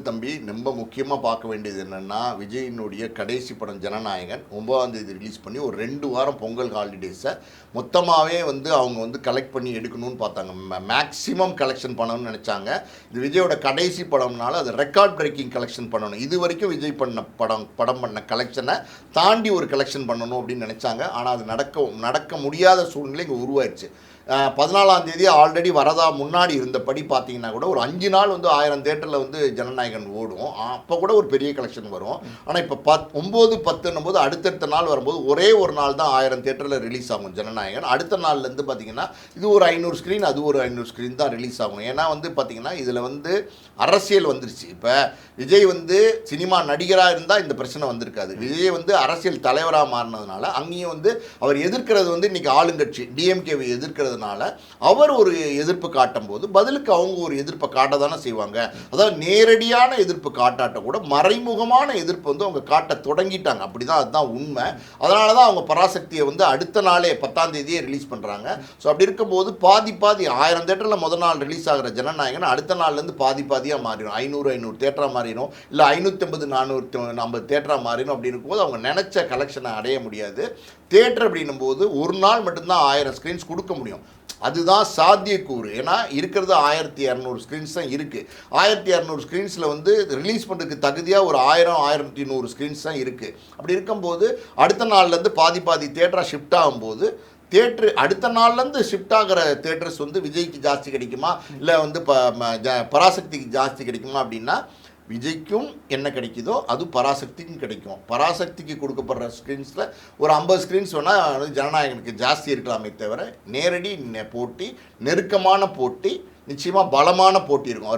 தம்பி ரொம்ப முக்கியமாக பார்க்க வேண்டியது என்னென்னா, விஜயினுடைய கடைசி படம் ஜனநாயகன் 9ஆம் தேதி ரிலீஸ் பண்ணி ஒரு 2 வாரம் பொங்கல் ஹாலிடேஸை மொத்தமாகவே அவங்க கலெக்ட் பண்ணி எடுக்கணும்னு பார்த்தாங்க. மேக்ஸிமம் கலெக்ஷன் பண்ணணும்னு நினச்சாங்க. இது விஜயோட கடைசி படம்னால அது ரெக்கார்ட் பிரேக்கிங் கலெக்ஷன் பண்ணணும். இது வரைக்கும் விஜய் பண்ண படம் பண்ண கலெக்ஷனை தாண்டி ஒரு கலெக்ஷன் பண்ணணும் அப்படின்னு நினச்சாங்க. ஆனால் அது நடக்க முடியாத சூழ்நிலை இங்கே உருவாயிடுச்சு. 14ஆம் தேதி ஆல்ரெடி வரதா முன்னாடி இருந்தபடி பார்த்தீங்கன்னா கூட ஒரு 5 நாள் 1000 தேட்டரில் ஜனநாயகன் ஓடும். அப்போ கூட ஒரு பெரிய கலெக்ஷன் வரும். ஆனால் இப்போ 9, 10 அடுத்தடுத்த நாள் வரும்போது ஒரே ஒரு நாள் தான் 1000 தேட்டரில் ரிலீஸ் ஆகும் ஜனநாயகன். அடுத்த நாள்லேருந்து பார்த்தீங்கன்னா இது ஒரு 500 ஸ்க்ரீன், அது ஒரு 500 ஸ்க்ரீன் தான் ரிலீஸ் ஆகும். ஏன்னா பார்த்தீங்கன்னா இதில் அரசியல் வந்துருச்சு. இப்போ விஜய் சினிமா நடிகராக இருந்தால் இந்த பிரச்சனை வந்திருக்காது. விஜய் அரசியல் தலைவராக மாறினதுனால அங்கேயும் அவர் எதிர்க்கிறது இன்றைக்கி ஆளுங்கட்சி டிஎம்கேவை எதிர்க்கிறது. அவர் ஒரு எதிர்ப்பு காட்டும் போது பதிலுக்கு அவங்க ஒரு எதிர்ப்பை காட்ட தானே செய்வாங்க. அதாவது நேரடியான எதிர்ப்பு காட்டாட்ட கூட மறைமுகமான எதிர்ப்பு அவங்க காட்ட தொடங்கிட்டாங்க. அப்படிதான், அதுதான் உண்மை. அதனால தான் அவங்க பராசக்தியை அடுத்த நாளே 10ஆம் தேதியே ரிலீஸ் பண்ணுறாங்க. ஸோ அப்படி இருக்கும்போது பாதி 1000 தேட்டரில் முதல் நாள் ரிலீஸ் ஆகிற ஜனநாயகன் அடுத்த நாள்லேருந்து பாதியாக மாறிடும். 500 தேட்டராக மாறிடும், இல்லை 550 450 தேட்டராக மாறிடும். அப்படி இருக்கும்போது அவங்க நினச்ச கலெக்ஷனை அடைய முடியாது. தேட்டர் அப்படின்னும் போது ஒரு நாள் மட்டும்தான் 1000 ஸ்க்ரீன்ஸ் கொடுக்க முடியும். அதுதான் சாத்தியக்கூறு. ஏன்னா இருக்கிறது 1200 ஸ்க்ரீன்ஸ் தான் இருக்குது. 1200 ஸ்க்ரீன்ஸில் ரிலீஸ் பண்ணுறதுக்கு தகுதியாக ஒரு 1100 ஸ்க்ரீன்ஸ் தான் இருக்குது. அப்படி இருக்கும்போது அடுத்த நாள்லேருந்து பாதி தேட்டராக ஷிஃப்ட் ஆகும்போது தேட்ரு அடுத்த நாள்லேருந்து ஷிஃப்ட் ஆகிற தேட்டர்ஸ் விஜய்க்கு ஜாஸ்தி கிடைக்குமா, இல்லை பராசக்திக்கு ஜாஸ்தி கிடைக்குமா அப்படின்னா விஜய்க்கும் என்ன கிடைக்குதோ அது பராசக்திக்கும் கிடைக்கும். பராசக்திக்கு கொடுக்கப்படுற ஸ்க்ரீன்ஸில் ஒரு 50 ஸ்க்ரீன்ஸ் வேணால் ஜனநாயகனுக்கு ஜாஸ்தி இருக்கலாமே தவிர நேரடி போட்டி, நெருக்கமான போட்டி, நிச்சயமாக பலமான போட்டி இருக்கும்.